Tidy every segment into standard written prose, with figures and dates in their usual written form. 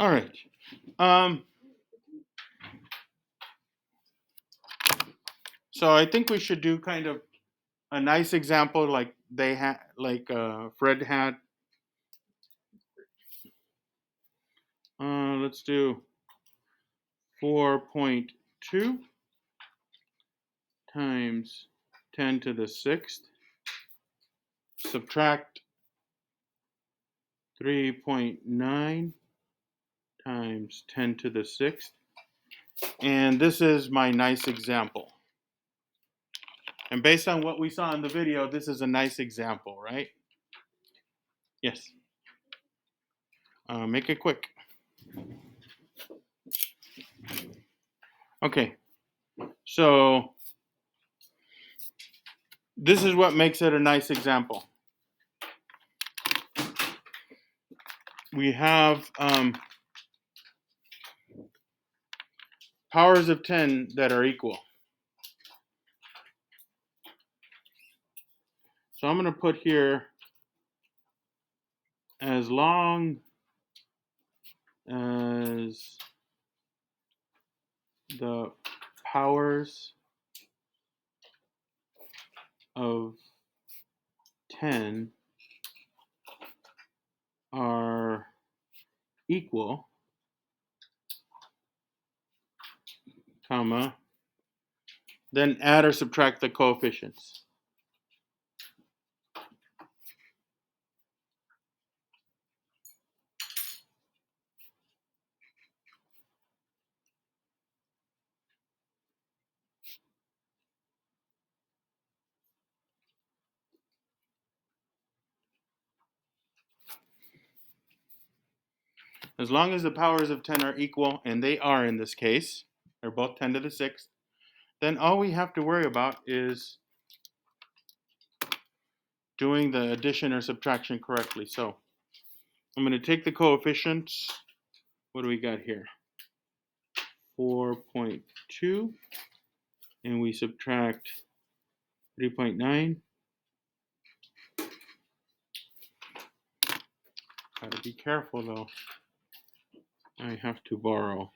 All right. So I think we should do kind of a nice example like they had, like Fred had. Let's do 4.2 times 10 to the 6th. Subtract 3.9 times 10 to the 6th. And this is my nice example. And based on what we saw in the video, this is a nice example, right? Yes. Make it quick. Okay. So this is what makes it a nice example. We have powers of 10 that are equal. So I'm going to put here as long as the powers of 10 are equal, comma, then add or subtract the coefficients. As long as the powers of 10 are equal, and they are in this case, they're both 10 to the 6th, then all we have to worry about is doing the addition or subtraction correctly. So I'm going to take the coefficients. What do we got here? 4.2, and we subtract 3.9. Gotta be careful though. I have to borrow.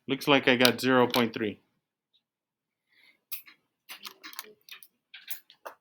Looks like I got 0.3.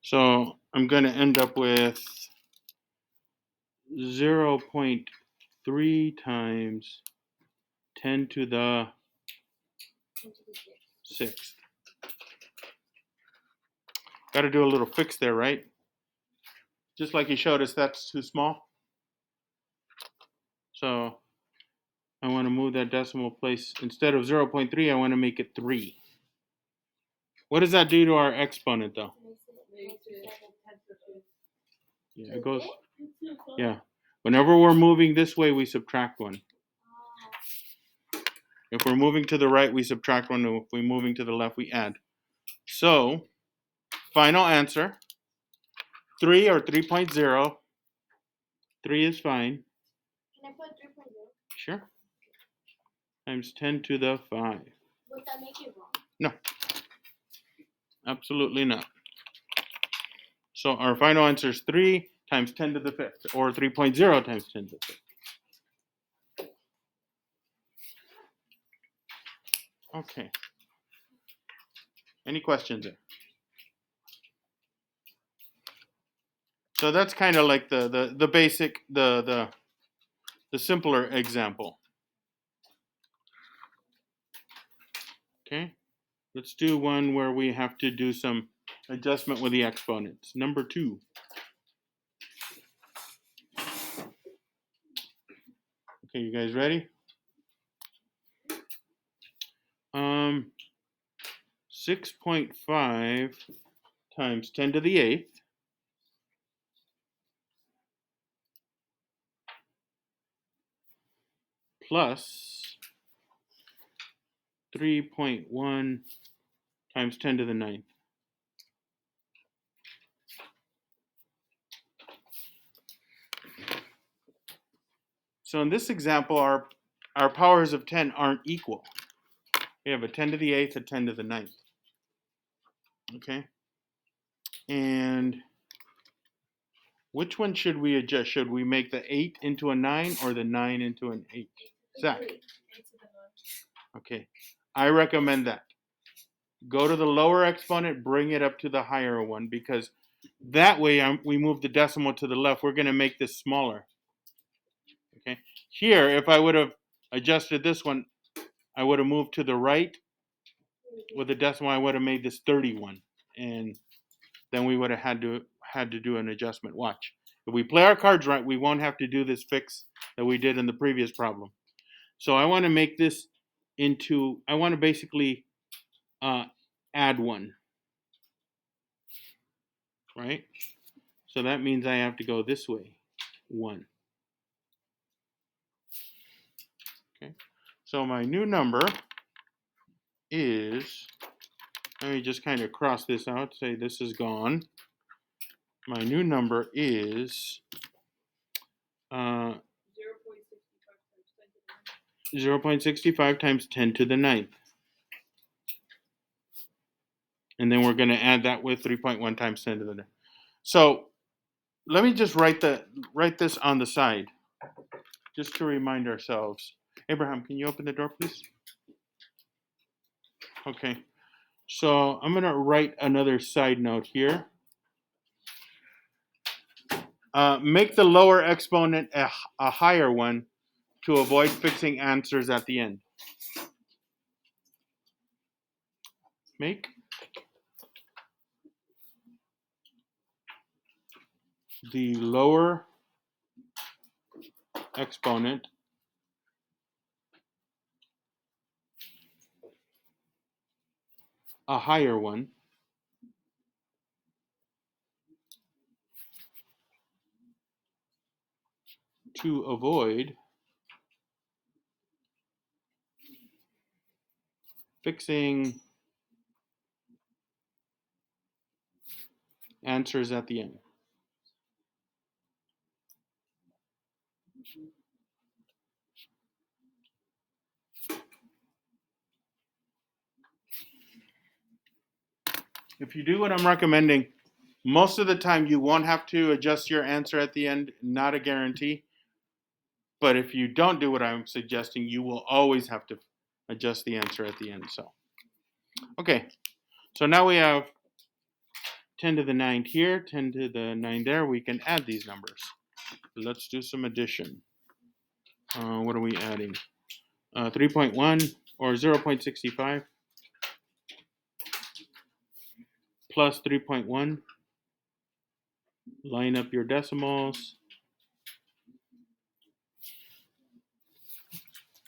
So I'm going to end up with 0.3 times 10 to the 6th. Got to do a little fix there, right? Just like he showed us, that's too small. So I want to move that decimal place. Instead of 0.3, I want to make it 3. What does that do to our exponent, though? Yeah, it goes. Yeah. Whenever we're moving this way, we subtract 1. If we're moving to the right, we subtract 1. If we're moving to the left, we add. So, final answer, 3 or 3.0. 3 is fine. Can I put 3.0? Sure. Times 10 to the 5. Would that make it wrong? No. Absolutely not. So our final answer is 3 times 10 to the 5th, or 3.0 times 10 to the 5th. Okay. Any questions there? So that's kind of like the basic, the simpler example. Okay. Let's do one where we have to do some adjustment with the exponents. Number 2. Okay, you guys ready? 6.5 times 10 to the 8th plus 3.1 times 10 to the 9th. So in this example, our powers of 10 aren't equal. We have a 10 to the 8th, a 10 to the 9th. Okay? And which one should we adjust? Should we make the 8 into a 9 or the 9 into an 8? Zach. Okay. I recommend that. Go to the lower exponent, bring it up to the higher one, because that way we move the decimal to the left. We're going to make this smaller. Okay. Here, if I would have adjusted this one, I would have moved to the right with the decimal. I would have made this 31, and then we would have had to do an adjustment. Watch. If we play our cards right, we won't have to do this fix that we did in the previous problem. So I want to make this into, I want to basically add 1, right? So that means I have to go this way, 1. Okay. So my new number is, let me just kind of cross this out, say this is gone. My new number is 0.65 times 10 to the 9th. And then we're going to add that with 3.1 times 10 to the 9th. So let me just write this on the side, just to remind ourselves. Abraham, can you open the door, please? Okay. So I'm going to write another side note here. Make the lower exponent a higher one to avoid fixing answers at the end. Make the lower exponent a higher one to avoid fixing answers at the end. If you do what I'm recommending, most of the time you won't have to adjust your answer at the end, not a guarantee. But if you don't do what I'm suggesting, you will always have to adjust the answer at the end. So, okay. So now we have 10 to the 9 here, 10 to the 9 there. We can add these numbers. Let's do some addition. What are we adding? 3.1 or 0.65 plus 3.1. Line up your decimals.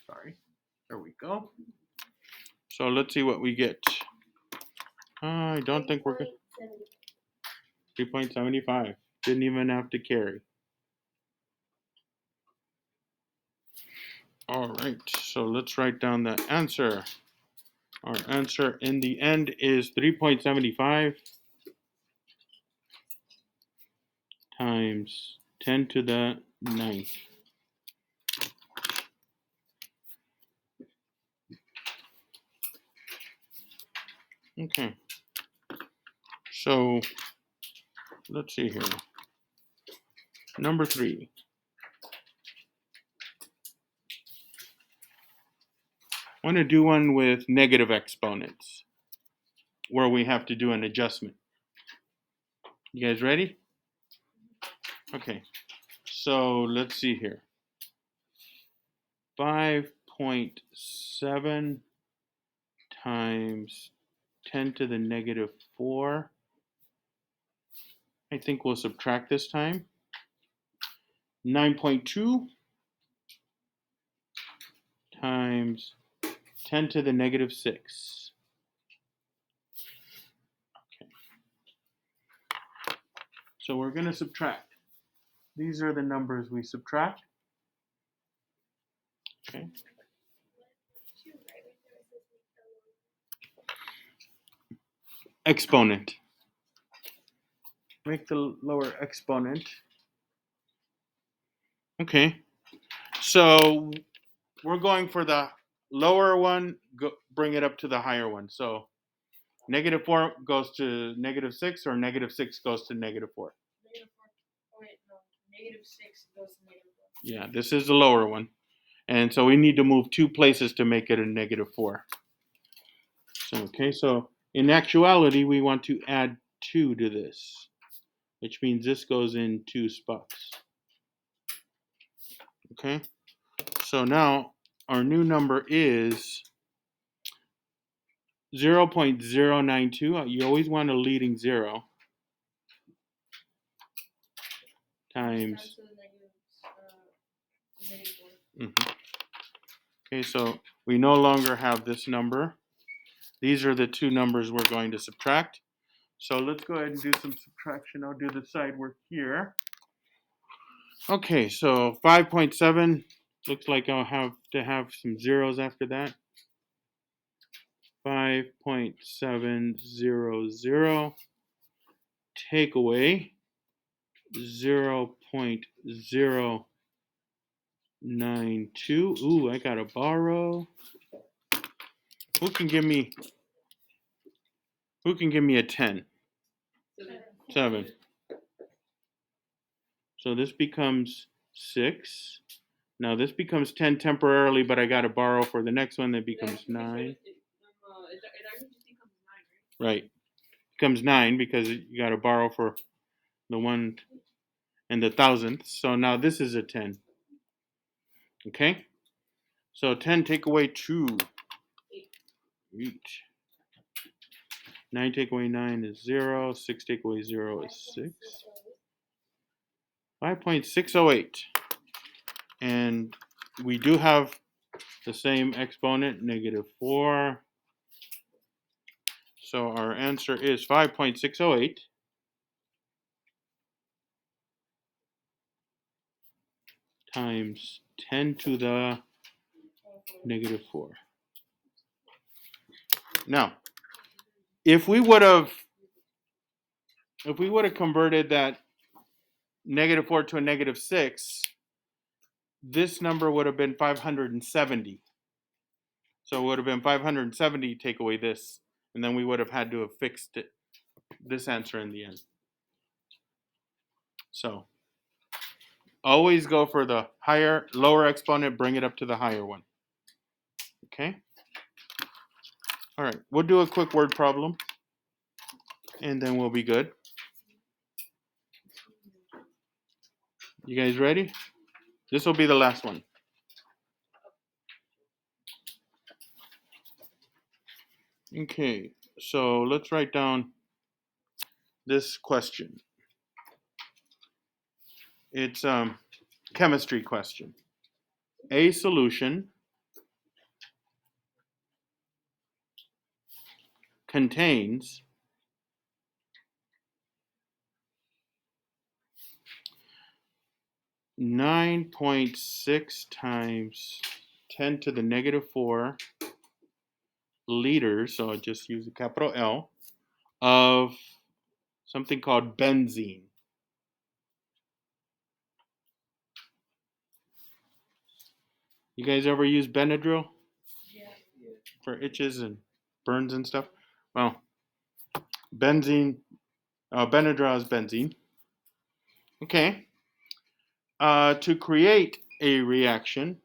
Sorry. There we go. So let's see what we get. I don't think we're good. 3.75. Didn't even have to carry. All right, so let's write down the answer. Our answer in the end is 3.75 times 10 to the 9th. Okay, so let's see here. Number 3. I want to do one with negative exponents where we have to do an adjustment. You guys ready? Okay, so let's see here. 5.7 times 10 to the negative 4. I think we'll subtract this time. 9.2 times 10 to the negative 6. Okay. So we're going to subtract. These are the numbers we subtract. Okay. Exponent. Make the lower exponent. Okay. So we're going for the lower one, bring it up to the higher one. So Negative 4 goes to negative 6, or negative 6 goes to negative 4? Negative 4. Oh, wait, no. Negative 6 goes to negative 4. Yeah, this is the lower one. And so we need to move 2 places to make it a negative 4. So, okay, so in actuality, we want to add 2 to this, which means this goes in 2 spots. Okay, so now our new number is 0.092. You always want a leading 0 times. Negative 4. Okay, so we no longer have this number. These are the 2 numbers we're going to subtract. So let's go ahead and do some subtraction. I'll do the side work here. Okay, so 5.7 looks like I'll have to have some zeros after that. 5.700, take away 0.092. Ooh, I gotta borrow. Who can give me a 10? 7. So this becomes 6. Now this becomes 10 temporarily, but I gotta borrow for the next one. That becomes 9. It actually just becomes 9, right? Right. Becomes 9 because you gotta borrow for the 1 and the thousandth. So now this is a 10. Okay? So 10 take away 2. 8. 9 take away 9 is 0. 6 take away 0 is 6. 5.608. And we do have the same exponent, negative 4. So our answer is 5.608 times 10 to the negative 4. Now, if we would have converted that negative 4 to a negative 6, this number would have been 570. So it would have been 570 take away this, and then we would have had to have fixed it, this answer in the end. So always go for the lower exponent, bring it up to the higher one. Okay? All right, we'll do a quick word problem, and then we'll be good. You guys ready? This will be the last one. Okay, so let's write down this question. It's a chemistry question. A solution contains 9.6 times 10 to the negative 4 liters, so I just use a capital L, of something called benzene. You guys ever use Benadryl? Yeah. For itches and burns and stuff? Well, Benadryl is benzene. Okay. To create a reaction,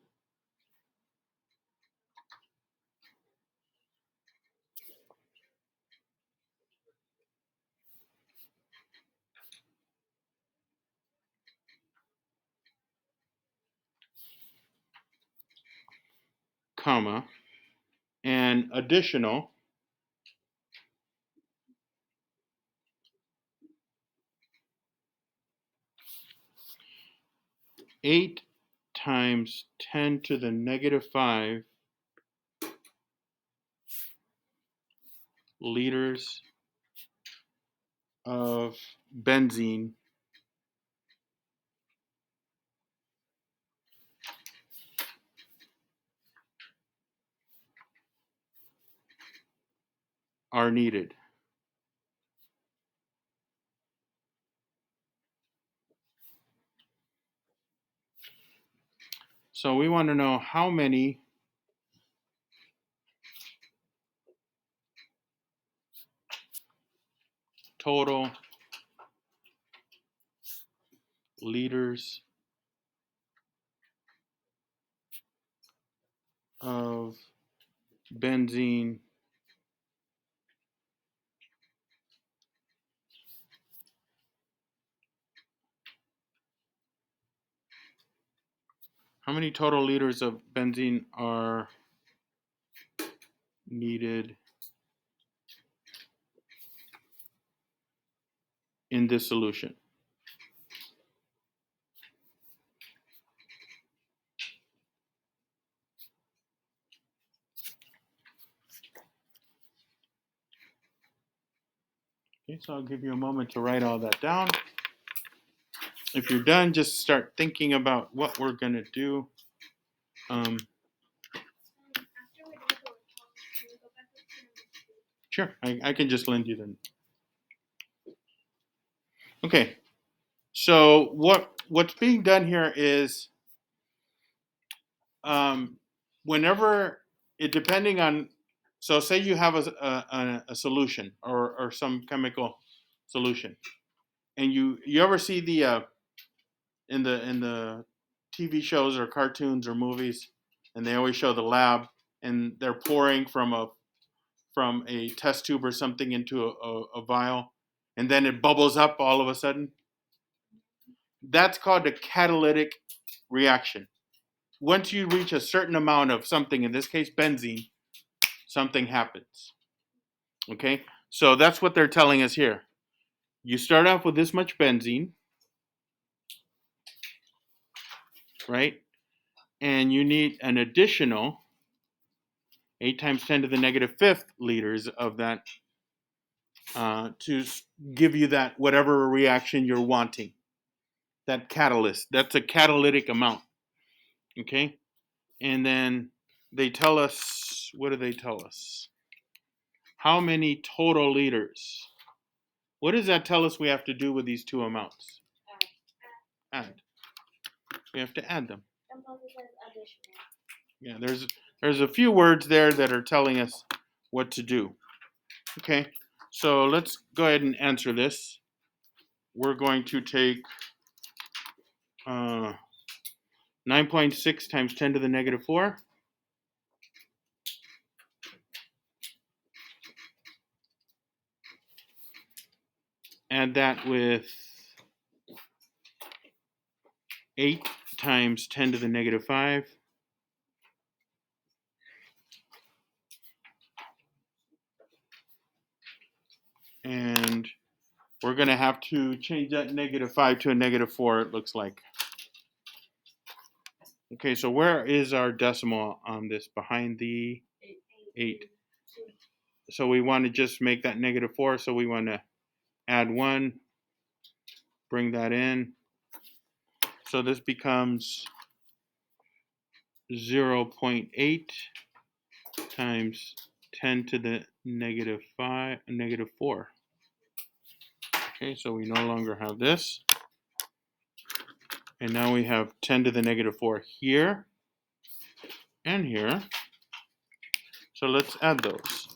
comma, an additional 8 times 10 to the negative 5 liters of benzene are needed. So we want to know how many total liters of benzene how many total liters of benzene are needed in this solution? Okay, so I'll give you a moment to write all that down. If you're done, just start thinking about what we're going to do. After we do the electrons, can we go back up to number 2? Sure, I can just lend you them. Okay, so what's being done here is whenever it depending on, so say you have a solution or some chemical solution, and you ever see the in the TV shows or cartoons or movies, and they always show the lab, and they're pouring from a test tube or something into a vial, and then it bubbles up all of a sudden. That's called a catalytic reaction. Once you reach a certain amount of something, in this case benzene, something happens. Okay, so that's what they're telling us here. You start off with this much benzene, right? And you need an additional 8 times 10 to the negative fifth liters of that to give you that whatever reaction you're wanting. That catalyst, that's a catalytic amount. Okay, and then they tell us, what do they tell us? How many total liters? What does that tell us we have to do with these two amounts? Add. We have to add them. And plus it says additional. Yeah, there's a few words there that are telling us what to do. Okay, so let's go ahead and answer this. We're going to take 9.6 times 10 to the negative 4. Add that with 8 times 10 to the negative 5. And we're going to have to change that negative 5 to a negative 4, it looks like. Okay, so where is our decimal on this? Behind the 8. So we want to just make that negative 4, so we want to add 1, bring that in. So this becomes 0.8 times 10 to the negative 4. Okay, so we no longer have this. And now we have 10 to the negative 4 here and here. So let's add those.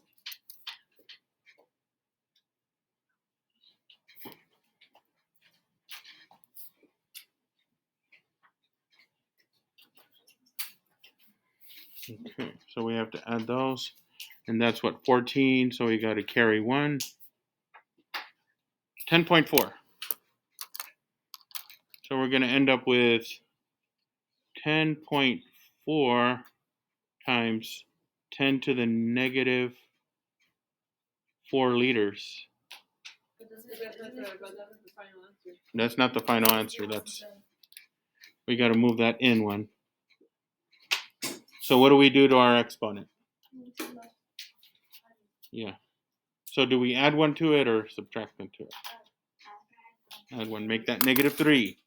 Okay, so we have to add those. And that's what, 14, so we got to carry 1. 10.4. So we're going to end up with 10.4 times 10 to the negative 4 liters. But that's the final answer. That's not the final answer. That's, we got to move that in 1. So what do we do to our exponent? Yeah. So do we add 1 to it or subtract 1 to it? Add 1. Make that negative 3.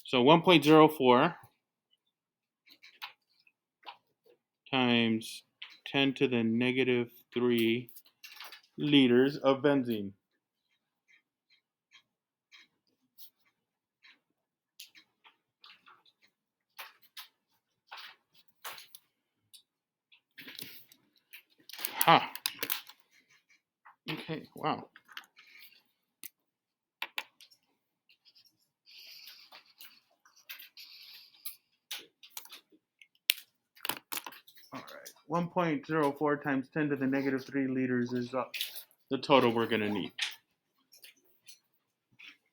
So 1.04 times 10 to the negative 3 liters of benzene. Ha. Okay, wow. 1.04 times 10 to the negative 3 liters is the total we're going to need.